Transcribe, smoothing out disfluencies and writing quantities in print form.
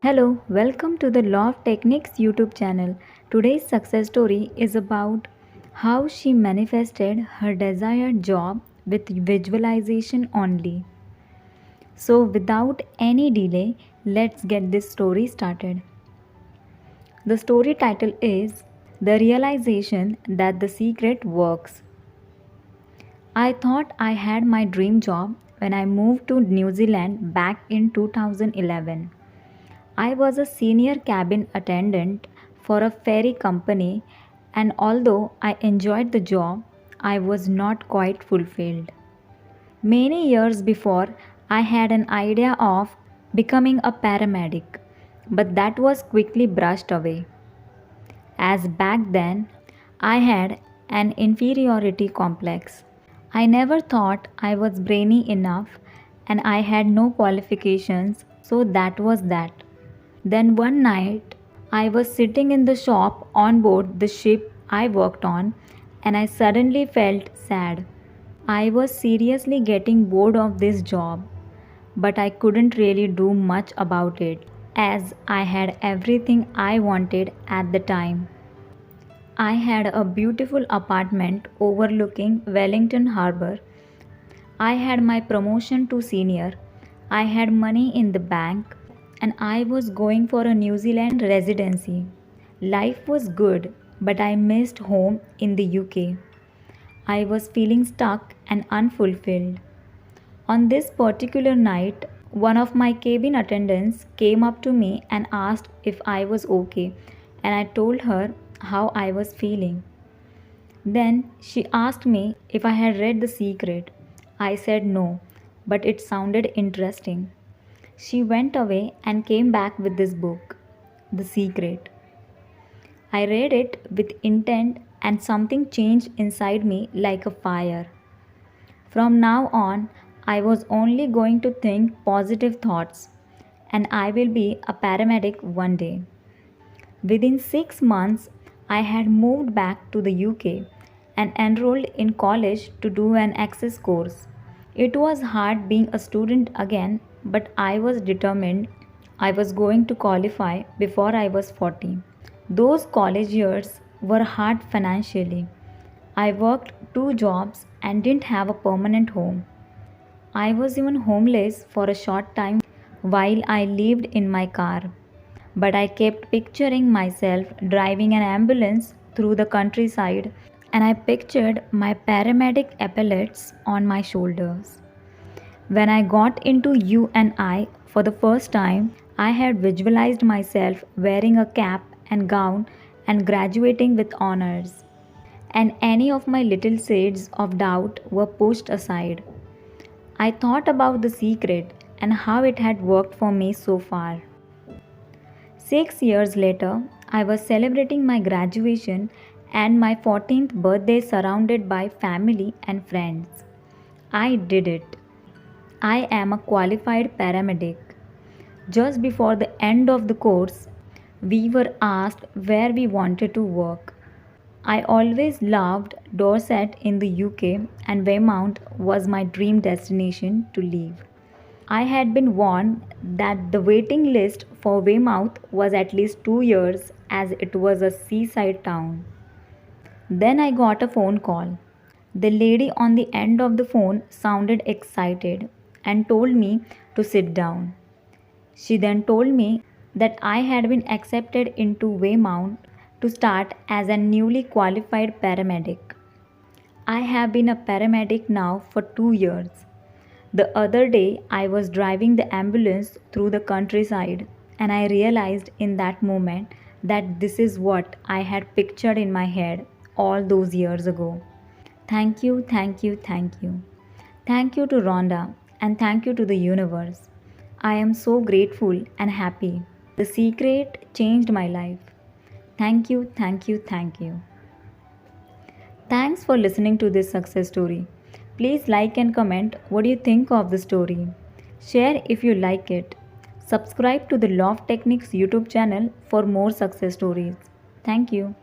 Hello, welcome to the Law of Techniques YouTube channel. Today's success story is about how she manifested her desired job with visualization only. So, without any delay, let's get this story started. The story title is The Realization That the Secret Works. I thought I had my dream job when I moved to New Zealand back in 2011. I was a senior cabin attendant for a ferry company, and although I enjoyed the job, I was not quite fulfilled. Many years before, I had an idea of becoming a paramedic, but that was quickly brushed away, as back then I had an inferiority complex. I never thought I was brainy enough, and I had no qualifications, so that was that. Then one night, I was sitting in the shop on board the ship I worked on, and I suddenly felt sad. I was seriously getting bored of this job, but I couldn't really do much about it as I had everything I wanted at the time. I had a beautiful apartment overlooking Wellington Harbour. I had my promotion to senior. I had money in the bank and I was going for a New Zealand residency. Life was good, but I missed home in the UK. I was feeling stuck and unfulfilled. On this particular night, one of my cabin attendants came up to me and asked if I was okay, and I told her how I was feeling. Then she asked me if I had read The Secret. I said no, but it sounded interesting. She went away and came back with this book, The Secret. I read it with intent and something changed inside me like a fire. From now on, I was only going to think positive thoughts and I will be a paramedic one day. Within 6 months, I had moved back to the UK and enrolled in college to do an access course. It was hard being a student again, but I was determined I was going to qualify before I was 40. Those college years were hard financially. I worked two jobs and didn't have a permanent home. I was even homeless for a short time while I lived in my car. But I kept picturing myself driving an ambulance through the countryside and I pictured my paramedic epaulets on my shoulders. When I got into UNI for the first time, I had visualized myself wearing a cap and gown and graduating with honors. And any of my little seeds of doubt were pushed aside. I thought about the secret and how it had worked for me so far. 6 years later, I was celebrating my graduation and my 14th birthday surrounded by family and friends. I did it. I am a qualified paramedic. Just before the end of the course, we were asked where we wanted to work. I always loved Dorset in the UK, and Weymouth was my dream destination to live. I had been warned that the waiting list for Weymouth was at least 2 years as it was a seaside town. Then I got a phone call. The lady on the end of the phone sounded excited and told me to sit down. She then told me that I had been accepted into Weymouth to start as a newly qualified paramedic. I have been a paramedic now for 2 years. The other day, I was driving the ambulance through the countryside, and I realized in that moment that this is what I had pictured in my head all those years ago. Thank you, thank you, thank you. Thank you to Rhonda, and thank you to the universe. I am so grateful and happy. The secret changed my life. Thank you, thank you, thank you. Thanks for listening to this success story. Please like and comment what you think of the story. Share if you like it. Subscribe to the Law of Techniques YouTube channel for more success stories. Thank you.